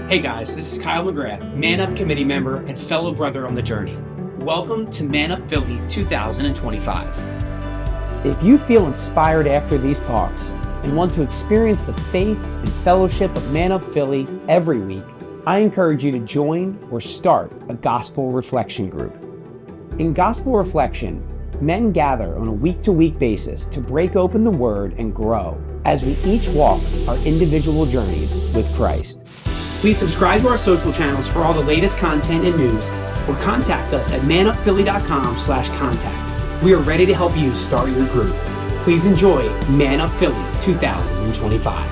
Hey guys, this is Kyle McGrath, Man Up Committee member and fellow brother on the journey. Welcome to Man Up Philly 2025. If you feel inspired after these talks and want to experience the faith and fellowship of Man Up Philly every week, I encourage you to join or start a gospel reflection group. In gospel reflection, men gather on a week-to-week basis to break open the Word and grow as we each walk our individual journeys with Christ. Please subscribe to our social channels for all the latest content and news, or contact us at manupphilly.com/contact. We are ready to help you start your group. Please enjoy Man Up Philly 2025.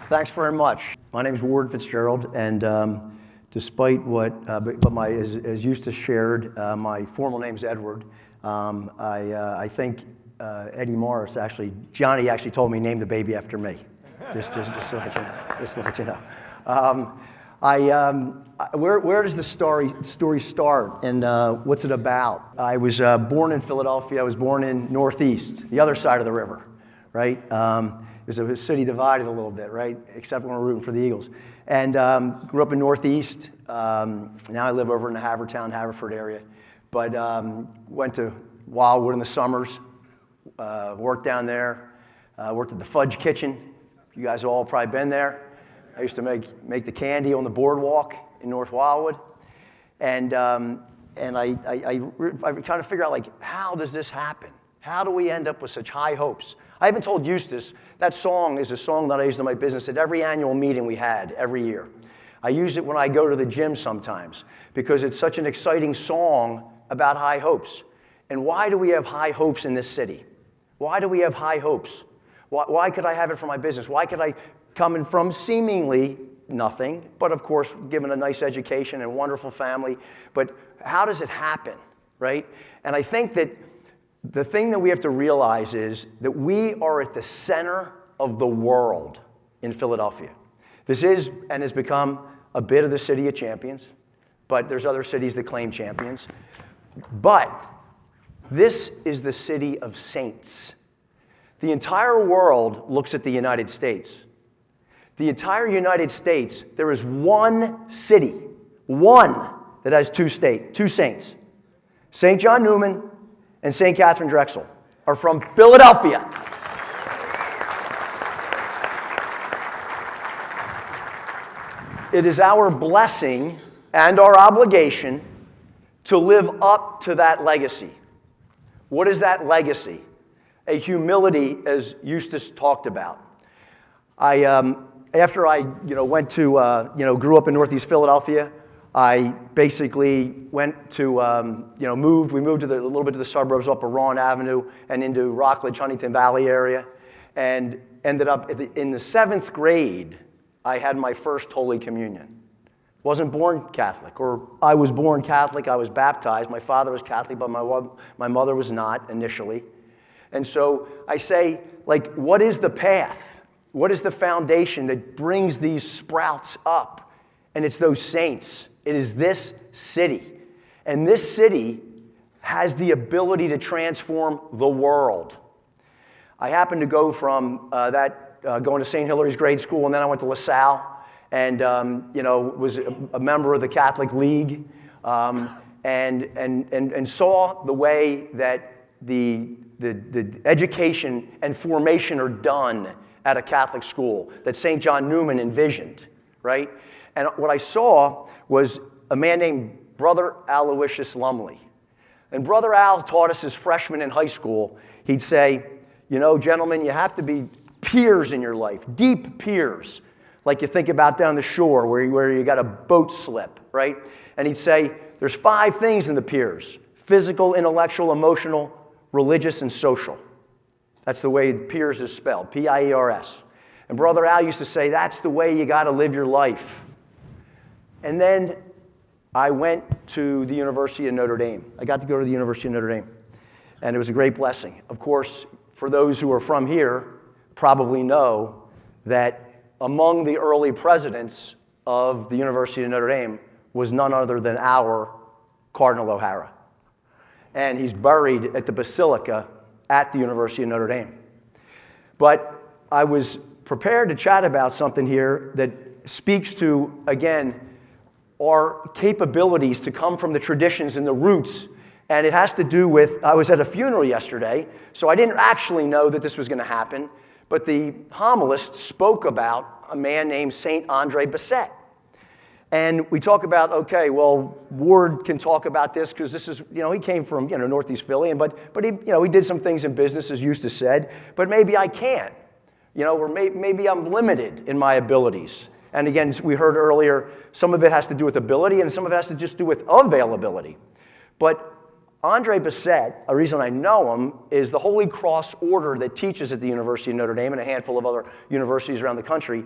Thanks very much. My name is Fitzgerald, and despite what, as Eustace shared, my formal name is Edward. I think Eddie Morris Johnny actually told me name the baby after me. Just to let you know. Just to let you know. Where does the story start, and what's it about? I was born in Philadelphia. I was born in Northeast, the other side of the river, right? It was a city divided a little bit, right? Except when we're rooting for the Eagles. And grew up in Northeast. Now I live over in the Haverford area. But went to Wildwood in the summers. Worked down there. Worked at the Fudge Kitchen. You guys have all probably been there. I used to make the candy on the boardwalk in North Wildwood. And I kind of figure out, like, how does this happen? How do we end up with such high hopes? I haven't told Eustace, that song is a song that I used in my business at every annual meeting we had every year. I use it when I go to the gym sometimes because it's such an exciting song about high hopes. And why do we have high hopes in this city? Why do we have high hopes? Why could I have it for my business? Why could I, coming from seemingly nothing, but of course given a nice education and wonderful family, but how does it happen, right? And I think that the thing that we have to realize is that we are at the center of the world in Philadelphia. This is and has become a bit of the city of champions, but there's other cities that claim champions. But this is the city of saints. The entire world looks at the United States. The entire United States, there is one city, one that has two saints. St. John Newman and St. Catherine Drexel are from Philadelphia. It is our blessing and our obligation to live up to that legacy. What is that legacy? A humility, as Eustace talked about. After I went to, grew up in Northeast Philadelphia, I basically went to, moved. We moved a little bit to the suburbs up Rowan Avenue and into Rockledge, Huntington Valley area, and ended up in the 7th grade. I had my first Holy Communion. Wasn't born Catholic, or I was born Catholic. I was baptized. My father was Catholic, but my mother was not initially. And so I say, like, what is the path? What is the foundation that brings these sprouts up? And it's those saints. It is this city. And this city has the ability to transform the world. I happened to go from going to St. Hilary's grade school, and then I went to LaSalle, and was a member of the Catholic League, and saw the way that the education and formation are done at a Catholic school that St. John Newman envisioned, right? And what I saw was a man named Brother Aloysius Lumley. And Brother Al taught us as freshmen in high school. He'd say, gentlemen, you have to be piers in your life, deep piers, like you think about down the shore where you got a boat slip, right? And he'd say, there's 5 things in the piers: physical, intellectual, emotional, religious, and social. That's the way piers is spelled, P-I-E-R-S. And Brother Al used to say, that's the way you got to live your life. And then I went to the University of Notre Dame. I got to go to the University of Notre Dame. And it was a great blessing. Of course, for those who are from here, probably know that among the early presidents of the University of Notre Dame was none other than our Cardinal O'Hara. And he's buried at the Basilica at the University of Notre Dame. But I was prepared to chat about something here that speaks to, again, our capabilities to come from the traditions and the roots. And it has to do with, I was at a funeral yesterday, so I didn't actually know that this was going to happen, but the homilist spoke about a man named Saint Andre Bessette. And we talk about, okay, well, Ward can talk about this because this is, he came from, Northeast Philly, but he, he did some things in business, as Eustace said, but maybe I can't, or maybe I'm limited in my abilities. And again, we heard earlier, some of it has to do with ability and some of it has to just do with availability. But Andre Bessette, a reason I know him, is the Holy Cross Order that teaches at the University of Notre Dame and a handful of other universities around the country.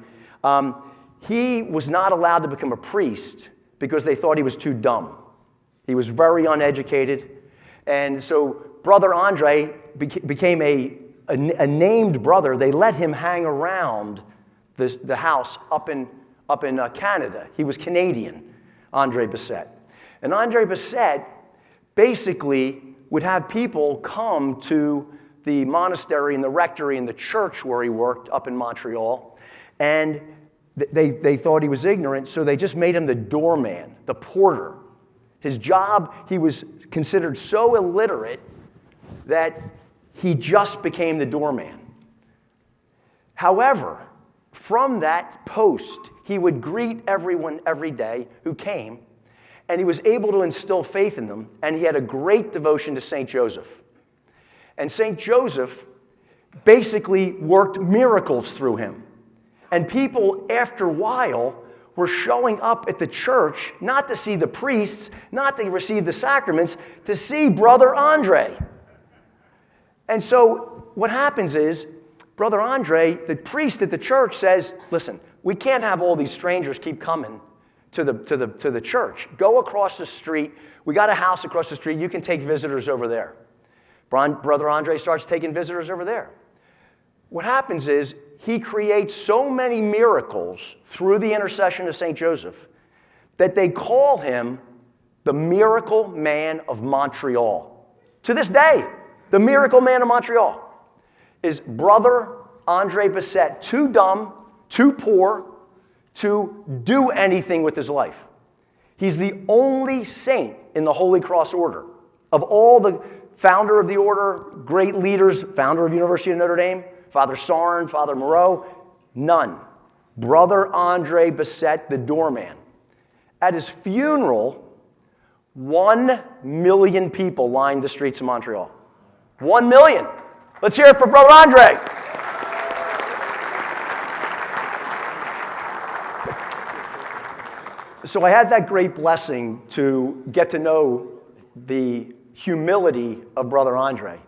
He was not allowed to become a priest because they thought he was too dumb. He was very uneducated. And so Brother Andre became a named brother. They let him hang around the house up in Canada. He was Canadian, Andre Bessette. And Andre Bessette basically would have people come to the monastery and the rectory and the church where he worked up in Montreal, and they thought he was ignorant, so they just made him the doorman, the porter. His job, he was considered so illiterate that he just became the doorman. However, from that post, he would greet everyone every day who came, and he was able to instill faith in them, and he had a great devotion to St. Joseph. And St. Joseph basically worked miracles through him. And people, after a while, were showing up at the church, not to see the priests, not to receive the sacraments, to see Brother Andre. And so what happens is, Brother Andre, the priest at the church, says, listen, we can't have all these strangers keep coming to the church. Go across the street. We got a house across the street. You can take visitors over there. Brother Andre starts taking visitors over there. What happens is he creates so many miracles through the intercession of St. Joseph that they call him the Miracle Man of Montreal. To this day, the Miracle Man of Montreal is Brother Andre Bessette, too dumb, too poor to do anything with his life. He's the only saint in the Holy Cross Order. Of all the founder of the order, great leaders, founder of University of Notre Dame, Father Sarn, Father Moreau, none. Brother Andre Bessette, the doorman. At his funeral, 1 million people lined the streets of Montreal. 1 million. Let's hear it for Brother Andre. So I had that great blessing to get to know the humility of Brother Andre.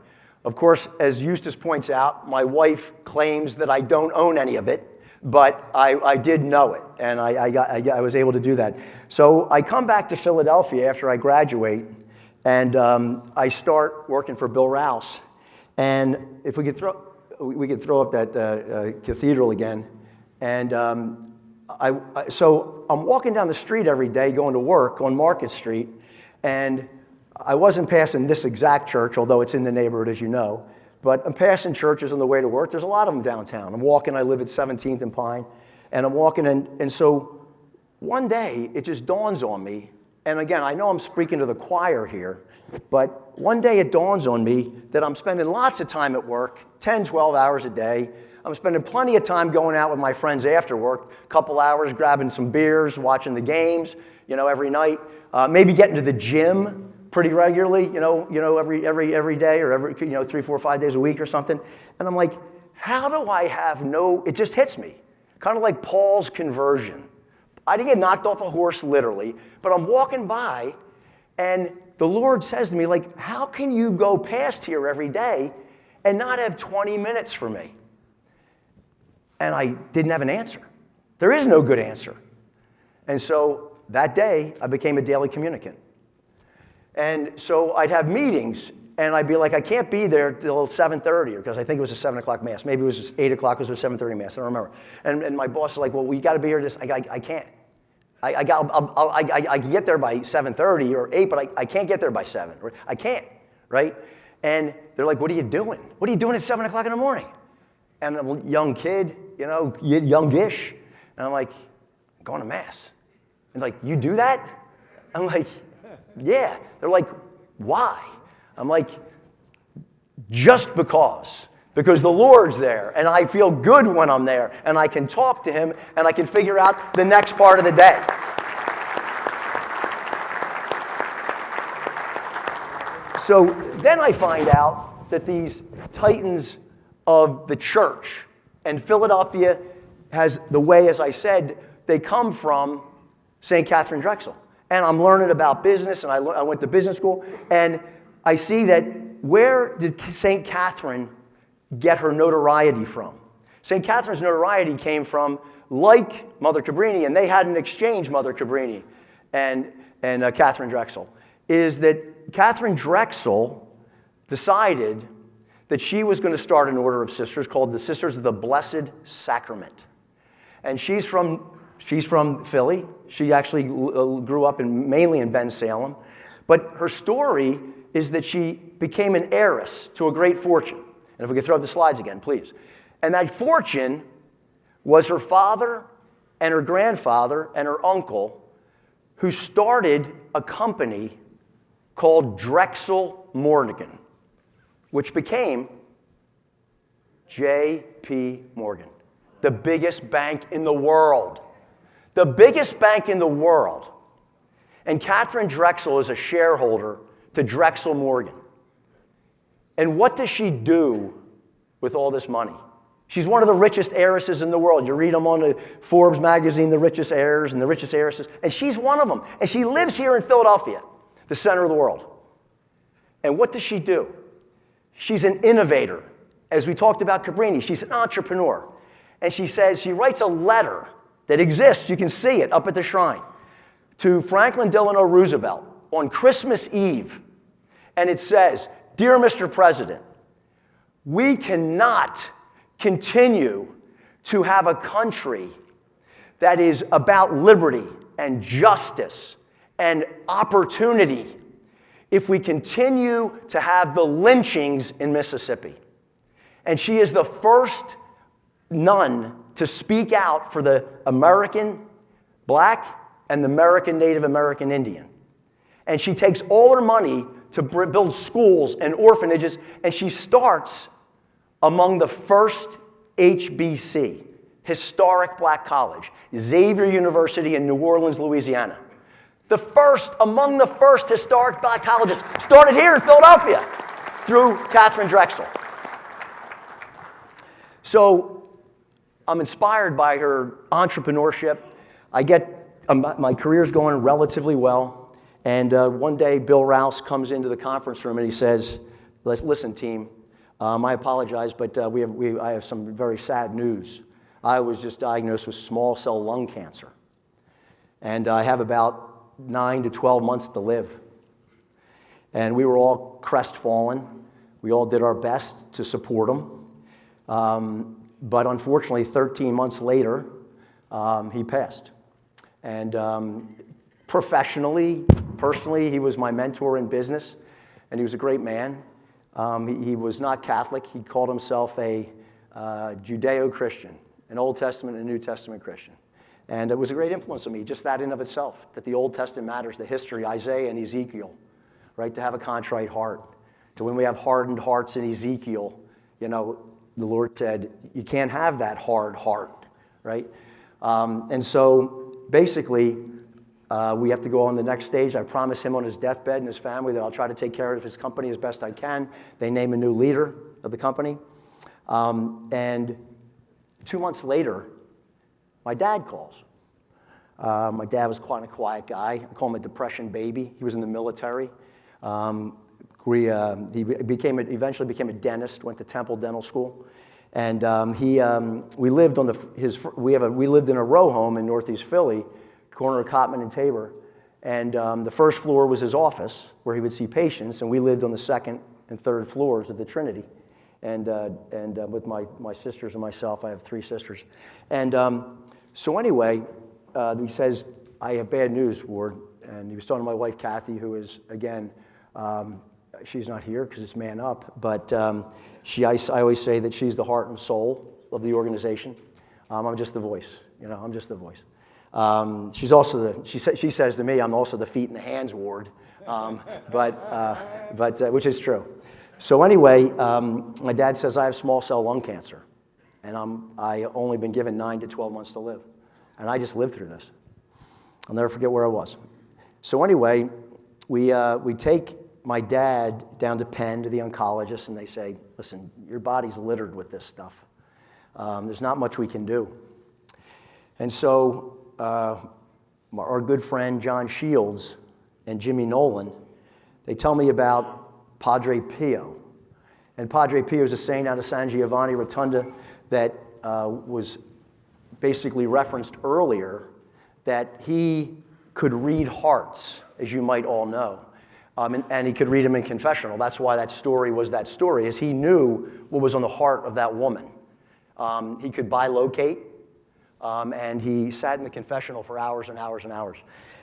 Of course, as Eustace points out, my wife claims that I don't own any of it, but I did know it, and I was able to do that. So I come back to Philadelphia after I graduate, and I start working for Bill Rouse. And if we could throw up that cathedral again, and so I'm walking down the street every day going to work on Market Street, and I wasn't passing this exact church, although it's in the neighborhood, as you know, but I'm passing churches on the way to work. There's a lot of them downtown. I'm walking, I live at 17th and Pine, and I'm walking, and so one day it just dawns on me, and again, I know I'm speaking to the choir here, but one day it dawns on me that I'm spending lots of time at work, 10, 12 hours a day. I'm spending plenty of time going out with my friends after work, a couple hours grabbing some beers, watching the games, every night, maybe getting to the gym pretty regularly, every day or every 3, 4, 5 days a week or something. And I'm like, how do I have it just hits me. Kind of like Paul's conversion. I didn't get knocked off a horse literally, but I'm walking by and the Lord says to me, like, how can you go past here every day and not have 20 minutes for me? And I didn't have an answer. There is no good answer. And so that day, I became a daily communicant. And so I'd have meetings And I'd be like, I can't be there till 7:30, because I think it was a 7 o'clock mass. Maybe it was just 8 o'clock, it was a 7:30 mass. I don't remember. And my boss is like, well, we got to be here. I can't. I can get there by 7:30 or 8, but I can't get there by 7. I can't, right? And they're like, what are you doing? What are you doing at 7 o'clock in the morning? And I'm a young kid, youngish. And I'm like, I'm going to mass. And like, you do that? I'm like, yeah. They're like, why? I'm like, just because. Because the Lord's there, and I feel good when I'm there, and I can talk to him, and I can figure out the next part of the day. So then I find out that these titans of the church, and Philadelphia has the way, as I said, they come from St. Catherine Drexel. And I'm learning about business, and I went to business school, and I see that where did St. Catherine get her notoriety from? St. Catherine's notoriety came from, like Mother Cabrini, and they had an exchange, Mother Cabrini and Catherine Drexel, is that Catherine Drexel decided that she was going to start an order of sisters called the Sisters of the Blessed Sacrament. And she's from Philly. She actually grew up mainly in Bensalem. But her story is that she became an heiress to a great fortune. And if we could throw up the slides again, please. And that fortune was her father and her grandfather and her uncle, who started a company called Drexel Morgan, which became J.P. Morgan, the biggest bank in the world. The biggest bank in the world. And Catherine Drexel is a shareholder to Drexel Morgan. And what does she do with all this money? She's one of the richest heiresses in the world. You read them on the Forbes magazine, the richest heirs and the richest heiresses. And she's one of them. And she lives here in Philadelphia, the center of the world. And what does she do? She's an innovator. As we talked about Cabrini, she's an entrepreneur. And she says, she writes a letter that exists, you can see it up at the shrine, to Franklin Delano Roosevelt on Christmas Eve. And it says, "Dear Mr. President, we cannot continue to have a country that is about liberty and justice and opportunity if we continue to have the lynchings in Mississippi." And she is the first nun to speak out for the American black and the American Native American Indian. And she takes all her money to build schools and orphanages, and she starts among the first HBC, historic black college, Xavier University in New Orleans, Louisiana. Among the first historic black colleges started here in Philadelphia through Catherine Drexel. So I'm inspired by her entrepreneurship. My career's going relatively well. And one day, Bill Rouse comes into the conference room and he says, "Listen, team, I apologize, but I have some very sad news. I was just diagnosed with small cell lung cancer. And I have about 9 to 12 months to live." And we were all crestfallen. We all did our best to support him. But unfortunately, 13 months later, he passed. And professionally, personally, he was my mentor in business, and he was a great man. He was not Catholic. He called himself a Judeo-Christian, an Old Testament and New Testament Christian. And it was a great influence on me, just that in of itself, that the Old Testament matters, the history, Isaiah and Ezekiel, right, to have a contrite heart. To when we have hardened hearts in Ezekiel, the Lord said, you can't have that hard heart, right? And so basically, we have to go on the next stage. I promise him on his deathbed and his family that I'll try to take care of his company as best I can. They name a new leader of the company. And 2 months later, my dad calls. My dad was quite a quiet guy. I call him a depression baby. He was in the military. He eventually became a dentist, went to Temple Dental School. And we lived in a row home in Northeast Philly, corner of Cotman and Tabor. And the first floor was his office, where he would see patients, and we lived on the second and third floors of the Trinity. And with my sisters and myself, I have 3 sisters. And so anyway, he says, I have bad news, Ward. And he was talking to my wife, Kathy, who is, again, she's not here because it's man up, but I always say that she's the heart and soul of the organization. I'm just the voice, I'm just the voice. She's also she says to me, I'm also the feet and the hands Ward, which is true. So anyway, my dad says I have small cell lung cancer, and I only been given 9 to 12 months to live, and I just lived through this. I'll never forget where I was. So anyway, we take my dad down to Penn to the oncologist, and they say, listen, your body's littered with this stuff. There's not much we can do. And so our good friend John Shields and Jimmy Nolan, they tell me about Padre Pio. And Padre Pio is a saint out of San Giovanni Rotunda that was basically referenced earlier, that he could read hearts, as you might all know. And he could read them in confessional. That's why that story was that story, is he knew what was on the heart of that woman. He could bilocate, and he sat in the confessional for hours and hours and hours.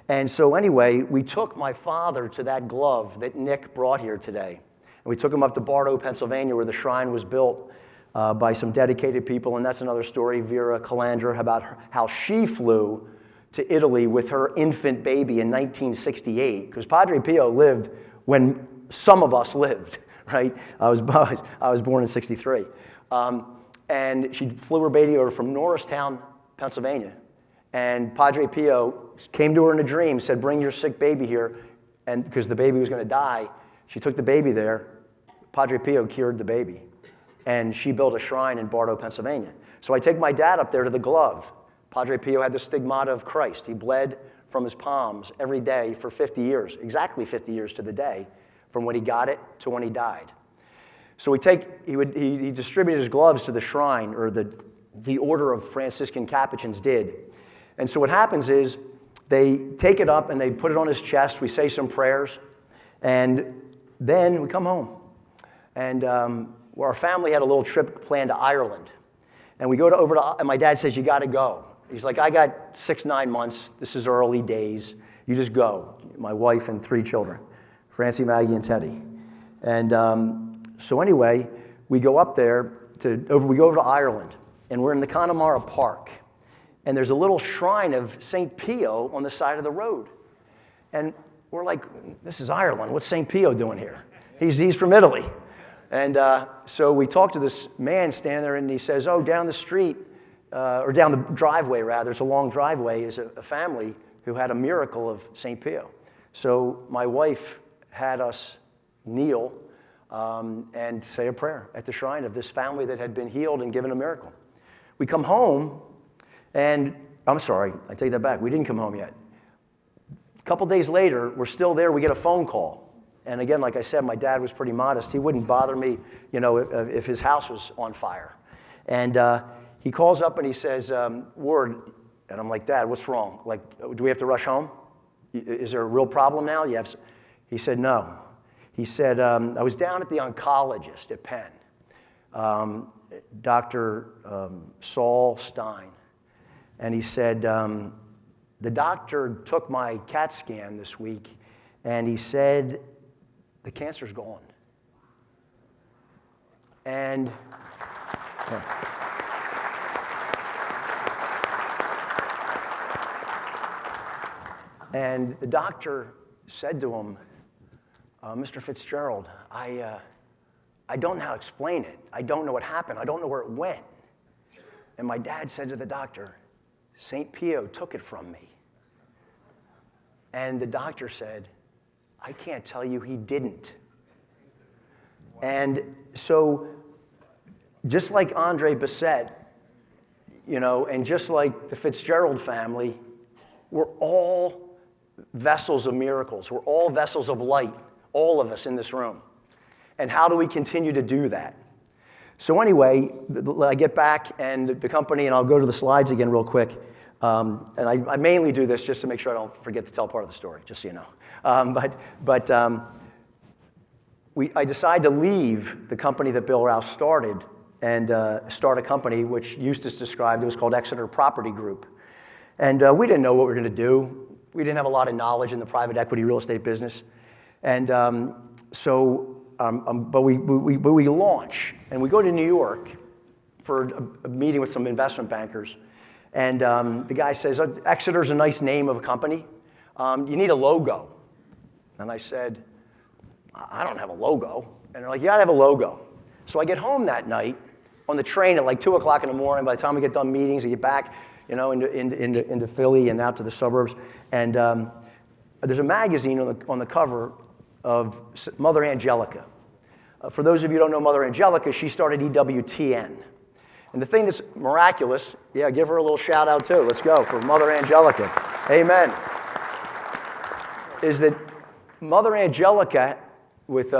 And so anyway, we took my father to that glove that Nick brought here today. And we took him up to Bardo, Pennsylvania, where the shrine was built by some dedicated people. And that's another story, Vera Calandra, about how she flew to Italy with her infant baby in 1968. Because Padre Pio lived when some of us lived, right? I was born in 63. And she flew her baby over from Norristown, Pennsylvania. And Padre Pio came to her in a dream, said, bring your sick baby here, and because the baby was going to die. She took the baby there. Padre Pio cured the baby. And she built a shrine in Bardo, Pennsylvania. So I take my dad up there to the glove. Padre Pio had the stigmata of Christ. He bled from his palms every day for 50 years, exactly 50 years to the day, from when he got it to when he died. So he distributed his gloves to the shrine, or the order of Franciscan Capuchins did. And so what happens is they take it up and they put it on his chest. We say some prayers, and then we come home. And our family had a little trip planned to Ireland. And we go and my dad says, you got to go. He's like, I got 6-9 months. This is early days. You just go. My wife and 3 children, Francie, Maggie, and Teddy. And so anyway, we go up there we go over to Ireland, and we're in the Connemara Park. And there's a little shrine of St. Pio on the side of the road. And we're like, this is Ireland. What's St. Pio doing here? He's from Italy. And so we talked to this man standing there, and he says, oh, down the street, or down the driveway, rather, it's a long driveway, is a family who had a miracle of St. Pio. So my wife had us kneel and say a prayer at the shrine of this family that had been healed and given a miracle. We come home, and I'm sorry, I take that back. We didn't come home yet. A couple days later, we're still there. We get a phone call. And again, like I said, my dad was pretty modest. He wouldn't bother me, if his house was on fire. And he calls up and he says, Ward, and I'm like, Dad, what's wrong? Like, do we have to rush home? Is there a real problem now? He said, no. He said, I was down at the oncologist at Penn, Dr. Saul Stein. And he said, the doctor took my CAT scan this week, and he said, the cancer's gone. And the doctor said to him, Mr. Fitzgerald, I don't know how to explain it. I don't know what happened. I don't know where it went. And my dad said to the doctor, St. Pio took it from me. And the doctor said, I can't tell you he didn't. And so, just like Andre Bessette, and just like the Fitzgerald family, we're all vessels of miracles. We're all vessels of light, all of us in this room. And how do we continue to do that? So anyway, I get back, and the company, and I'll go to the slides again real quick. And I mainly do this just to make sure I don't forget to tell part of the story, just so you know. I decided to leave the company that Bill Rouse started and start a company which Eustace described. It was called ExCorde Property Group. And we didn't know what we were going to do. We didn't have a lot of knowledge in the private equity real estate business. And but we launch, and we go to New York for a meeting with some investment bankers. And the guy says, ExCorde's a nice name of a company. You need a logo. And I said, I don't have a logo. And they're like, you gotta have a logo. So I get home that night on the train at like 2 o'clock in the morning. By the time we get done meetings, I get back, into Philly and out to the suburbs. And there's a magazine on the cover of Mother Angelica. For those of you who don't know Mother Angelica, she started EWTN. And the thing that's miraculous, yeah, give her a little shout out too. Let's go for Mother Angelica. Amen. Is that Mother Angelica, with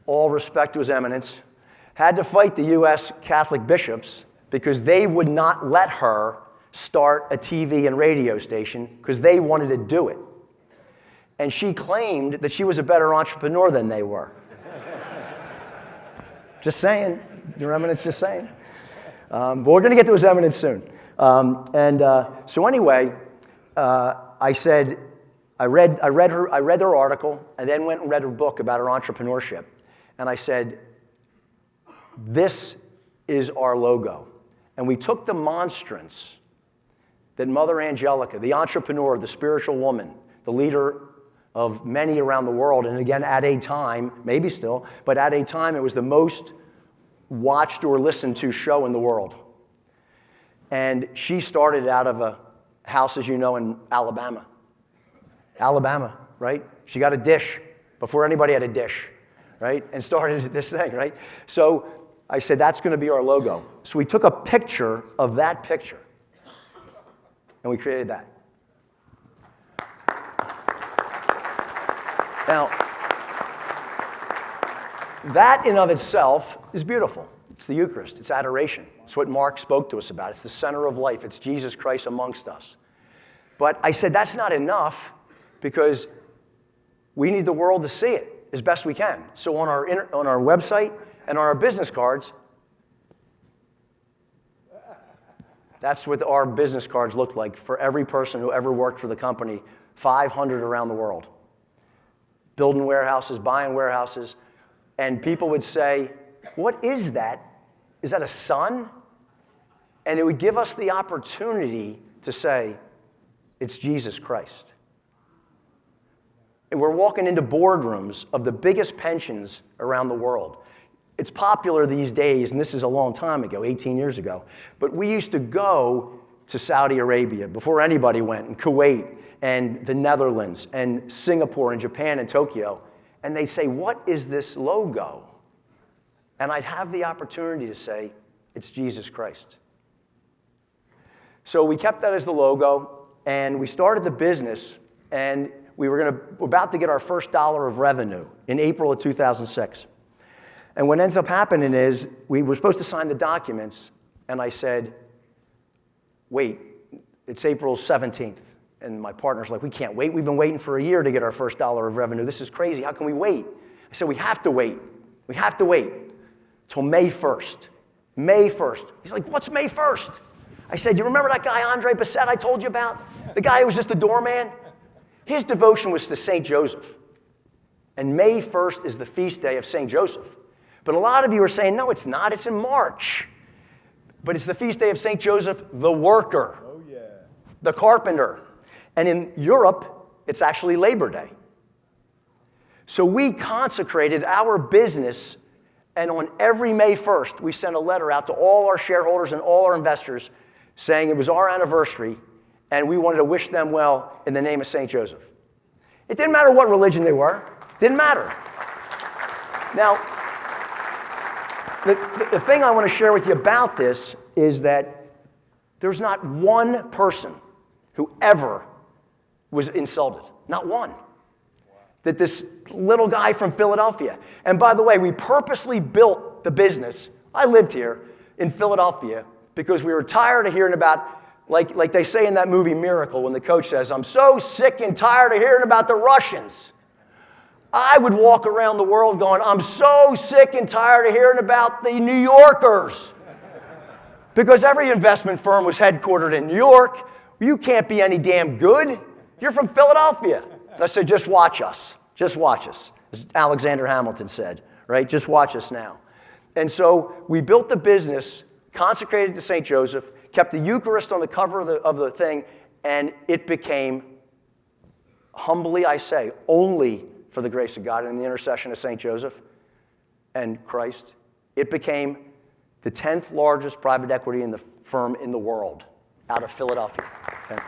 all respect to His Eminence, had to fight the U.S. Catholic bishops because they would not let her start a TV and radio station because they wanted to do it. And she claimed that she was a better entrepreneur than they were. Just saying. Your Eminence, just saying. But we're going to get to His Eminence soon. So anyway, I said, I read their article, and then went and read her book about her entrepreneurship. And I said, this is our logo. And we took the monstrance that Mother Angelica, the entrepreneur, the spiritual woman, the leader of many around the world, and again, at a time, maybe still, but at a time it was the most watched or listened to show in the world. And she started out of a house, as you know, in Alabama. Alabama, right? She got a dish before anybody had a dish, right? And started this thing, right? So I said, that's going to be our logo. So we took a picture of that picture, and we created that. Now, that in of itself is beautiful. It's the Eucharist. It's adoration. It's what Mark spoke to us about. It's the center of life. It's Jesus Christ amongst us. But I said that's not enough because we need the world to see it as best we can. So on our website and on our business cards, that's what our business cards look like for every person who ever worked for the company, 500 around the world. Building warehouses, buying warehouses. And people would say, what is that? Is that a sun? And it would give us the opportunity to say, it's Jesus Christ. And we're walking into boardrooms of the biggest pensions around the world. It's popular these days, and this is a long time ago, 18 years ago, but we used to go to Saudi Arabia before anybody went, and Kuwait, and the Netherlands, and Singapore, and Japan, and Tokyo, and they'd say, what is this logo? And I'd have the opportunity to say, it's Jesus Christ. So we kept that as the logo, and we started the business, and we're about to get our first dollar of revenue in April of 2006. And what ends up happening is we were supposed to sign the documents, and I said, wait, it's April 17th. And my partner's like, we can't wait. We've been waiting for a year to get our first dollar of revenue. This is crazy. How can we wait? I said, we have to wait. We have to wait till May 1st. May 1st. He's like, what's May 1st? I said, you remember that guy, Andre Bassett, I told you about? The guy who was just a doorman? His devotion was to St. Joseph. And May 1st is the feast day of St. Joseph. But a lot of you are saying, no, it's not. It's in March. But it's the feast day of St. Joseph, the worker, the carpenter. And in Europe, it's actually Labor Day. So we consecrated our business, and on every May 1st, we sent a letter out to all our shareholders and all our investors saying it was our anniversary, and we wanted to wish them well in the name of St. Joseph. It didn't matter what religion they were. It didn't matter. Now, the thing I want to share with you about this is that there's not one person who ever was insulted. Not one. That this little guy from Philadelphia. And by the way, we purposely built the business. I lived here in Philadelphia because we were tired of hearing about, like they say in that movie Miracle, when the coach says, I'm so sick and tired of hearing about the Russians. I would walk around the world going, I'm so sick and tired of hearing about the New Yorkers. Because every investment firm was headquartered in New York. You can't be any damn good. You're from Philadelphia. I said, just watch us. Just watch us. As Alexander Hamilton said, right? Just watch us now. And so we built the business, consecrated to St. Joseph, kept the Eucharist on the cover of the thing, and it became, humbly I say, only for the grace of God and the intercession of St. Joseph and Christ, it became the 10th largest private equity in the firm in the world out of Philadelphia. Okay?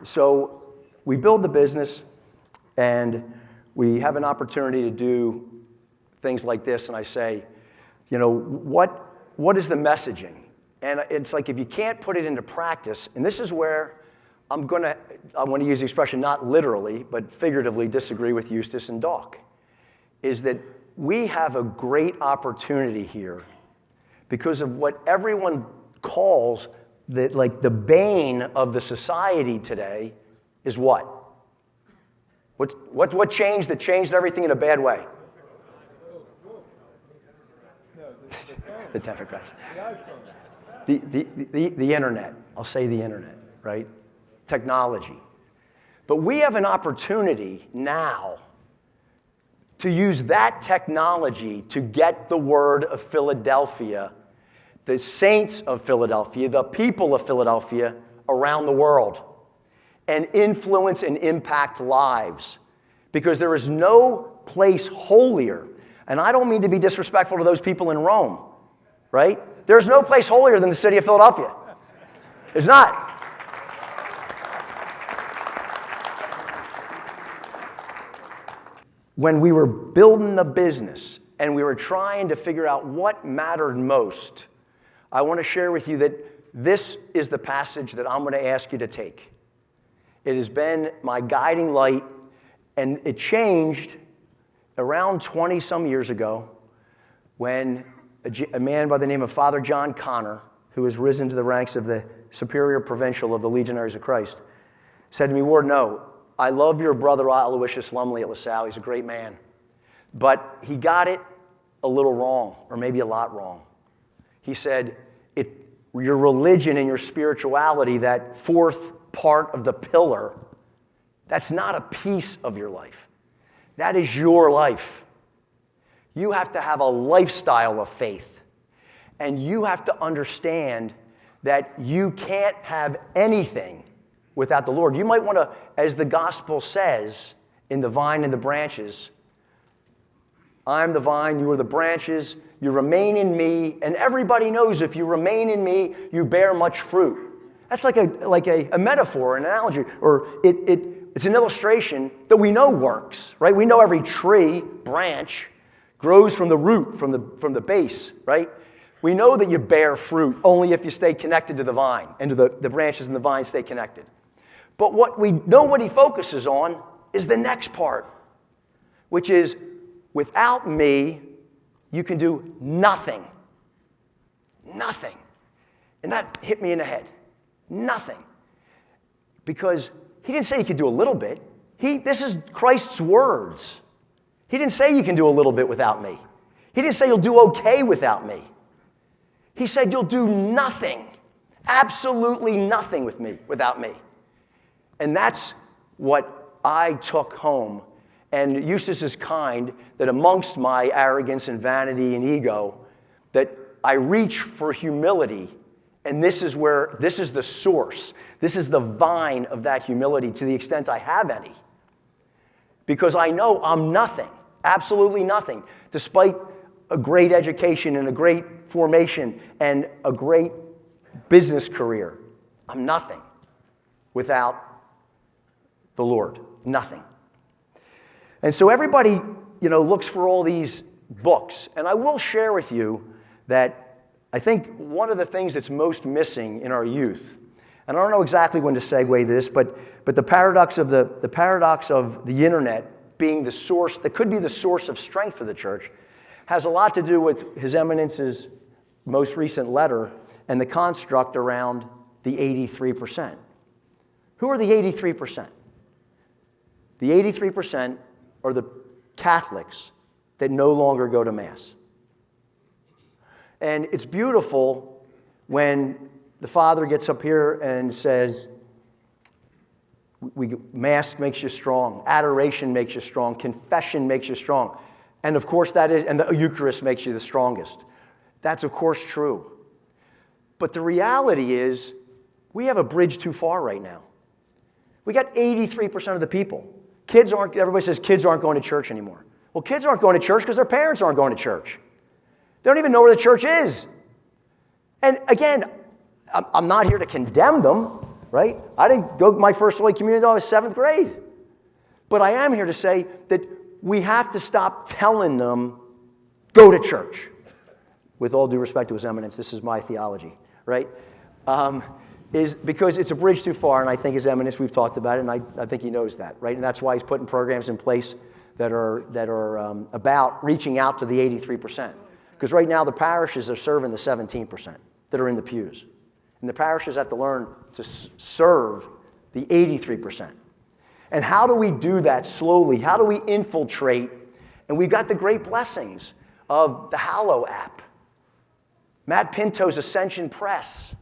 So we build the business, and we have an opportunity to do things like this, and I say, you know, what is the messaging? And it's like if you can't put it into practice, and this is where I want to use the expression not literally, but figuratively disagree with Eustace and Doc, is that we have a great opportunity here because of what everyone calls the bane of the society today is what? What changed that changed everything in a bad way? The Democrats. The internet. I'll say the internet, right? Technology. But we have an opportunity now to use that technology to get the word of Philadelphia, the saints of Philadelphia, the people of Philadelphia around the world, and influence and impact lives. Because there is no place holier, and I don't mean to be disrespectful to those people in Rome, right? There's no place holier than the city of Philadelphia. There's not. When we were building the business and we were trying to figure out what mattered most, I want to share with you that this is the passage that I'm going to ask you to take. It has been my guiding light, and it changed around 20-some years ago when a man by the name of Father John Connor, who has risen to the ranks of the Superior Provincial of the Legionaries of Christ, said to me, Ward, no, I love your brother Aloysius Lumley at LaSalle. He's a great man. But he got it a little wrong, or maybe a lot wrong. He said, your religion and your spirituality, that fourth part of the pillar, that's not a piece of your life. That is your life. You have to have a lifestyle of faith. And you have to understand that you can't have anything without the Lord. You might want to, as the gospel says in the vine and the branches, I'm the vine, you are the branches, you remain in me, and everybody knows if you remain in me, you bear much fruit. That's like a metaphor, an analogy, or it's an illustration that we know works, right? We know every tree, branch, grows from the root, from the base, right? We know that you bear fruit only if you stay connected to the vine, and to the branches and the vine stay connected. But what nobody focuses on is the next part, which is, without me, you can do nothing. Nothing. And that hit me in the head. Nothing. Because he didn't say you could do a little bit. This is Christ's words. He didn't say you can do a little bit without me. He didn't say you'll do okay without me. He said you'll do nothing, absolutely nothing with me, without me. And that's what I took home. And Eustace is kind that amongst my arrogance and vanity and ego, that I reach for humility. And this is the source. This is the vine of that humility to the extent I have any. Because I know I'm nothing, absolutely nothing, despite a great education and a great formation and a great business career. I'm nothing without the Lord, nothing. And so everybody, looks for all these books. And I will share with you that I think one of the things that's most missing in our youth, and I don't know exactly when to segue this, but the paradox of the internet being the source, that could be the source of strength for the church, has a lot to do with His Eminence's most recent letter and the construct around the 83%. Who are the 83%? The 83% are the Catholics that no longer go to Mass. And it's beautiful when the Father gets up here and says, Mass makes you strong, adoration makes you strong, confession makes you strong. And of course and the Eucharist makes you the strongest. That's of course true. But the reality is, we have a bridge too far right now. We got 83% of the people. Everybody says kids aren't going to church anymore. Well, kids aren't going to church because their parents aren't going to church. They don't even know where the church is. And again, I'm not here to condemn them, right? I didn't go my first Holy Communion until I was 7th grade. But I am here to say that we have to stop telling them, go to church. With all due respect to His Eminence, this is my theology, right? Is because it's a bridge too far, and I think His Eminence, we've talked about it, and I think he knows that, right? And that's why he's putting programs in place that are about reaching out to the 83%. Because right now the parishes are serving the 17% that are in the pews. And the parishes have to learn to serve the 83%. And how do we do that slowly? How do we infiltrate? And we've got the great blessings of the Hallow app, Matt Pinto's Ascension Press.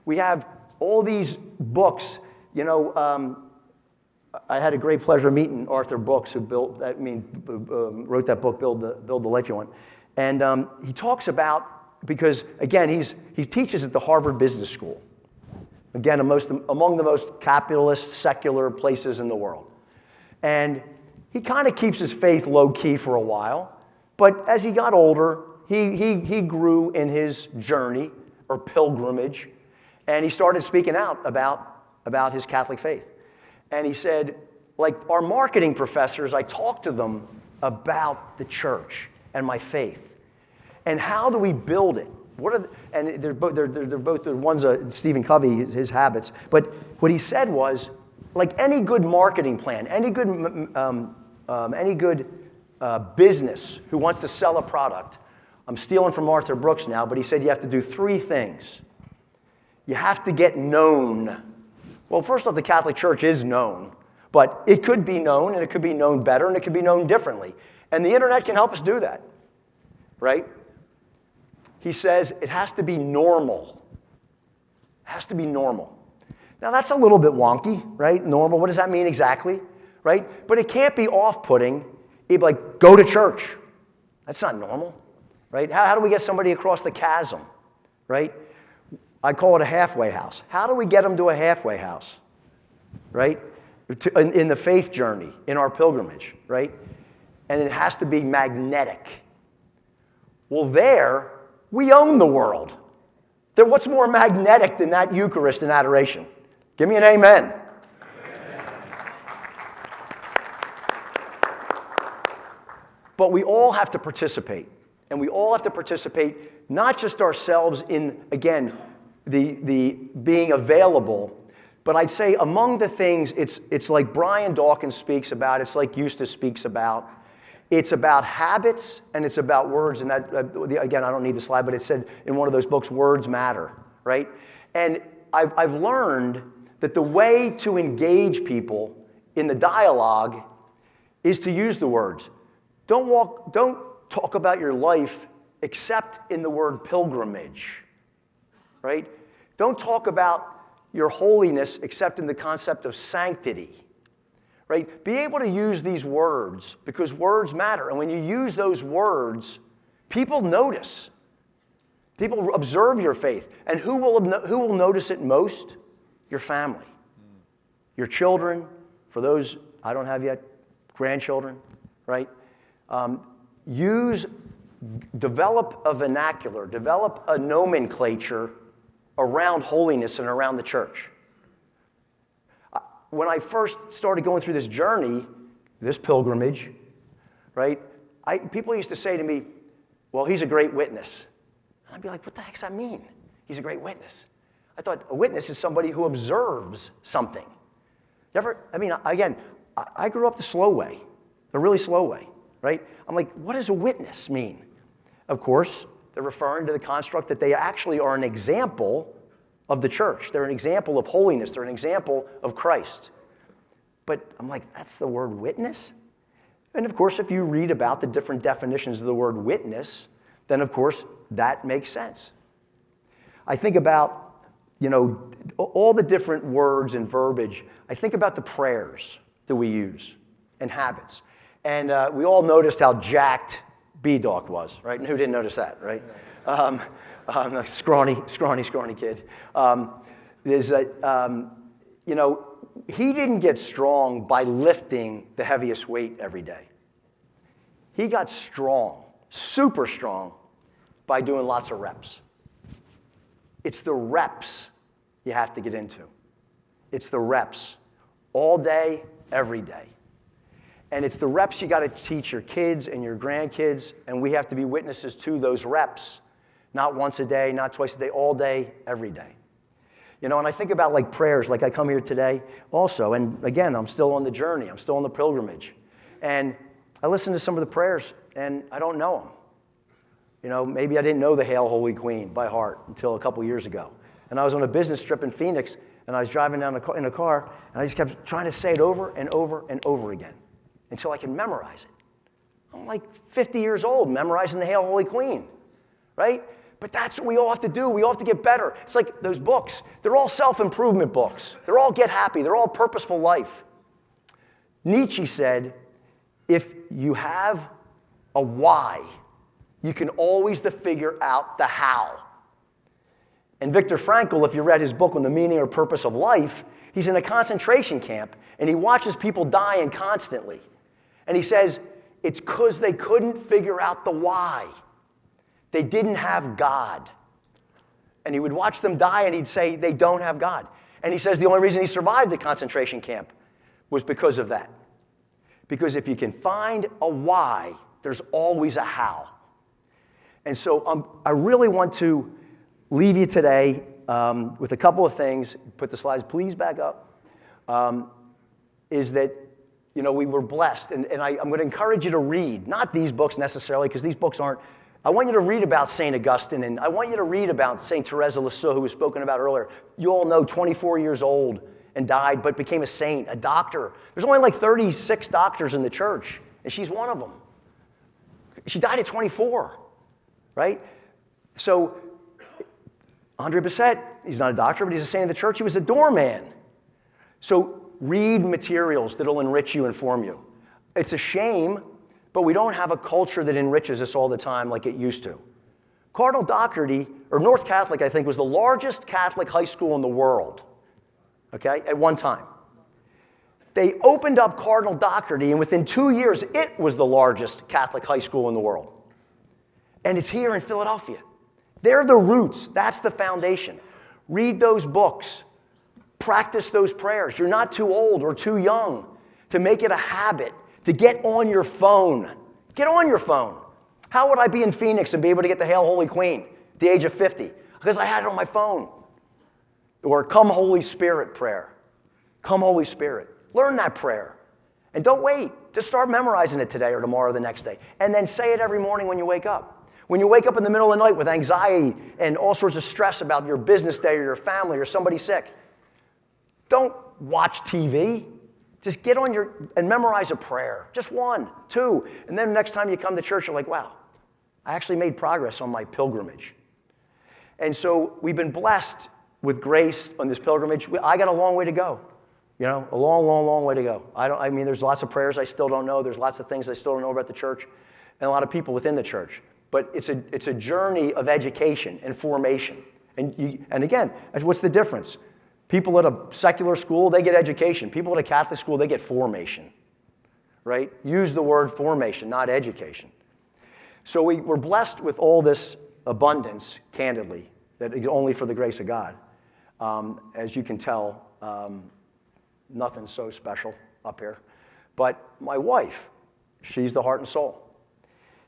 We have all these books. You know, I had a great pleasure meeting Arthur Brooks, who wrote that book, Build the Life You Want. And he talks about, because again, he teaches at the Harvard Business School. Again, among the most capitalist, secular places in the world. And he kind of keeps his faith low-key for a while. But as he got older, he grew in his journey, or pilgrimage, and he started speaking out about his Catholic faith. And he said, like our marketing professors, I talk to them about the church and my faith. And how do we build it? And they're both the ones, Stephen Covey, his habits. But what he said was, like any good marketing plan, any good business who wants to sell a product. I'm stealing from Arthur Brooks now, but he said you have to do 3 things. You have to get known. Well, first off, the Catholic Church is known, but it could be known, and it could be known better, and it could be known differently. And the internet can help us do that, right? He says it has to be normal. It has to be normal. Now, that's a little bit wonky, right? Normal, what does that mean exactly, right? But it can't be off-putting. It'd be like, go to church. That's not normal, right? How do we get somebody across the chasm, right? I call it a halfway house. How do we get them to a halfway house, right? In the faith journey, in our pilgrimage, right? And it has to be magnetic. Well, there, we own the world. What's more magnetic than that Eucharist and adoration? Give me an amen. But we all have to participate. And we all have to participate, not just ourselves in, again, the being available, but I'd say among the things, it's like Brian Dawkins speaks about, it's like Eustace speaks about. It's about habits and it's about words. And that, again, I don't need the slide, but it said in one of those books, words matter, right? And I've learned that the way to engage people in the dialogue is to use the words. Don't talk about your life except in the word pilgrimage, right? Don't talk about your holiness except in the concept of sanctity, right? Be able to use these words because words matter. And when you use those words, people notice. People observe your faith. And who will notice it most? Your family. Your children, for those I don't have yet, grandchildren, right? Develop a vernacular, develop a nomenclature around holiness and around the church. When I first started going through this journey, this pilgrimage, right, people used to say to me, well, he's a great witness. And I'd be like, what the heck does that mean? He's a great witness. I thought a witness is somebody who observes something. I grew up the slow way, the really slow way, right? I'm like, what does a witness mean? Of course, they're referring to the construct that they actually are an example of the church. They're an example of holiness. They're an example of Christ. But I'm like, that's the word witness? And of course, if you read about the different definitions of the word witness, then of course, that makes sense. I think about, all the different words and verbiage. I think about the prayers that we use and habits. And we all noticed how jacked B-Dawk was, right? And who didn't notice that, right? A scrawny kid. He didn't get strong by lifting the heaviest weight every day. He got strong, super strong, by doing lots of reps. It's the reps you have to get into. It's the reps, all day, every day. And it's the reps you got to teach your kids and your grandkids, and we have to be witnesses to those reps. Not once a day, not twice a day, all day, every day. And I think about like prayers, like I come here today also, and again, I'm still on the journey, I'm still on the pilgrimage. And I listen to some of the prayers, and I don't know them. Maybe I didn't know the Hail Holy Queen by heart until a couple years ago. And I was on a business trip in Phoenix, and I was driving down in a car, and I just kept trying to say it over and over and over again until I can memorize it. I'm like 50 years old memorizing the Hail Holy Queen, right? But that's what we all have to do. We all have to get better. It's like those books. They're all self-improvement books. They're all get happy. They're all purposeful life. Nietzsche said, if you have a why, you can always figure out the how. And Viktor Frankl, if you read his book on the meaning or purpose of life, he's in a concentration camp, and he watches people dying constantly. And he says, it's because they couldn't figure out the why. They didn't have God. And he would watch them die, and he'd say, they don't have God. And he says the only reason he survived the concentration camp was because of that. Because if you can find a why, there's always a how. And so I really want to leave you today with a couple of things. Put the slides, please, back up. Is that, we were blessed. And I'm going to encourage you to read, not these books necessarily, because these books aren't. I want you to read about St. Augustine, and I want you to read about St. Therese of Lisieux, who was spoken about earlier. You all know, 24 years old and died, but became a saint, a doctor. There's only like 36 doctors in the church, and she's one of them. She died at 24, right? So Andre Bessette, he's not a doctor, but he's a saint of the church. He was a doorman. So read materials that'll enrich you, inform you. It's a shame, but we don't have a culture that enriches us all the time like it used to. Cardinal Doherty, or North Catholic, I think, was the largest Catholic high school in the world, okay, at one time. They opened up Cardinal Doherty, and within 2 years, it was the largest Catholic high school in the world. And it's here in Philadelphia. They're the roots. That's the foundation. Read those books. Practice those prayers. You're not too old or too young to make it a habit to get on your phone. Get on your phone. How would I be in Phoenix and be able to get the Hail Holy Queen at the age of 50? Because I had it on my phone. Or Come Holy Spirit prayer. Come Holy Spirit. Learn that prayer. And don't wait. Just start memorizing it today or tomorrow or the next day. And then say it every morning when you wake up. When you wake up in the middle of the night with anxiety and all sorts of stress about your business day or your family or somebody sick, don't watch TV. Just get on and memorize a prayer. Just 1, 2. And then next time you come to church, you're like, wow, I actually made progress on my pilgrimage. And so we've been blessed with grace on this pilgrimage. I got a long way to go. A long, long, long way to go. There's lots of prayers I still don't know. There's lots of things I still don't know about the church and a lot of people within the church. But it's a journey of education and formation. And again, what's the difference? People at a secular school, they get education. People at a Catholic school, they get formation, right? Use the word formation, not education. So we're blessed with all this abundance, candidly, that is only for the grace of God. As you can tell, nothing so special up here. But my wife, she's the heart and soul.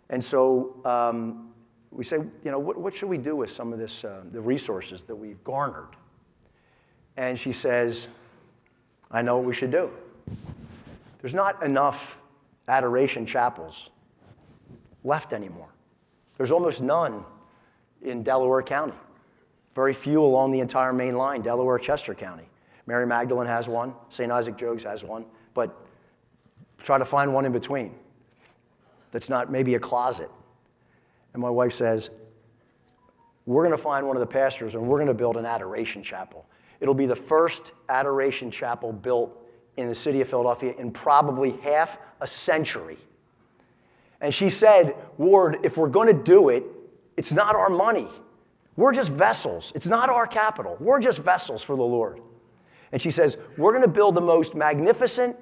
And so we say, what should we do with some of this, the resources that we've garnered? And she says, I know what we should do. There's not enough adoration chapels left anymore. There's almost none in Delaware County. Very few along the entire main line, Delaware, Chester County. Mary Magdalene has one. St. Isaac Jogues has one. But try to find one in between that's not maybe a closet. And my wife says, we're going to find one of the pastors and we're going to build an adoration chapel. It'll be the first adoration chapel built in the city of Philadelphia in probably half a century. And she said, Ward, if we're going to do it, it's not our money. We're just vessels. It's not our capital. We're just vessels for the Lord. And she says, we're going to build the most magnificent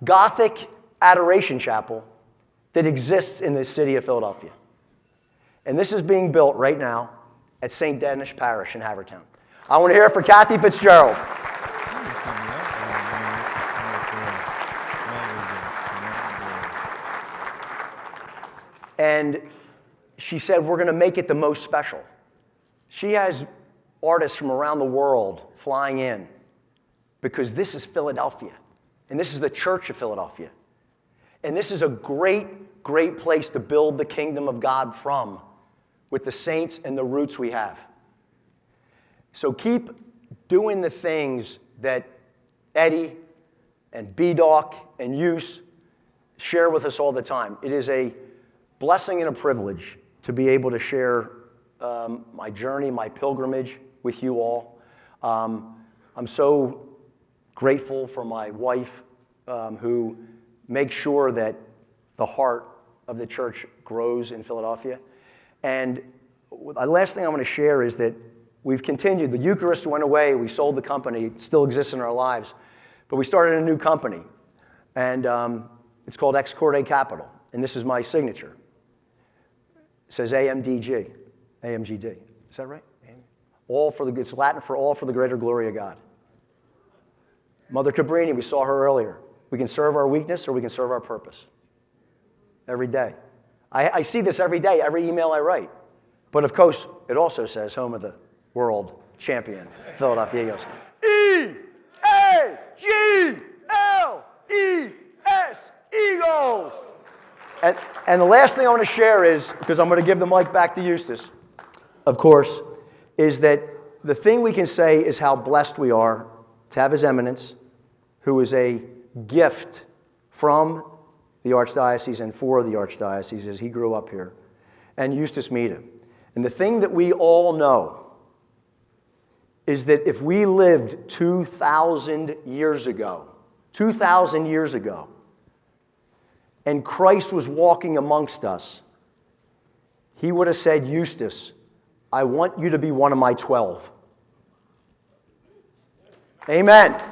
Gothic adoration chapel that exists in the city of Philadelphia. And this is being built right now at St. Denis Parish in Havertown. I want to hear it for Kathy Fitzgerald. And she said, we're going to make it the most special. She has artists from around the world flying in because this is Philadelphia. And this is the Church of Philadelphia. And this is a great, great place to build the kingdom of God from with the saints and the roots we have. So keep doing the things that Eddie and B-Doc and Use share with us all the time. It is a blessing and a privilege to be able to share my journey, my pilgrimage with you all. I'm so grateful for my wife who makes sure that the heart of the church grows in Philadelphia. And the last thing I want to share is that we've continued. The Eucharist went away. We sold the company. It still exists in our lives. But we started a new company. And it's called ExCorde Capital. And this is my signature. It says AMDG. AMGD. Is that right? All for the, it's Latin for all for the greater glory of God. Mother Cabrini, we saw her earlier. We can serve our weakness or we can serve our purpose. Every day. I see this every day, every email I write. But of course, it also says home of the world champion, Philadelphia Eagles. E-A-G-L-E-S, Eagles! And the last thing I want to share is, because I'm going to give the mic back to Eustace, of course, is that the thing we can say is how blessed we are to have His Eminence, who is a gift from the Archdiocese and for the Archdiocese as he grew up here, and Eustace Mita. And the thing that we all know is that if we lived 2,000 years ago, and Christ was walking amongst us, He would have said, Eustace, I want you to be one of my 12. Amen.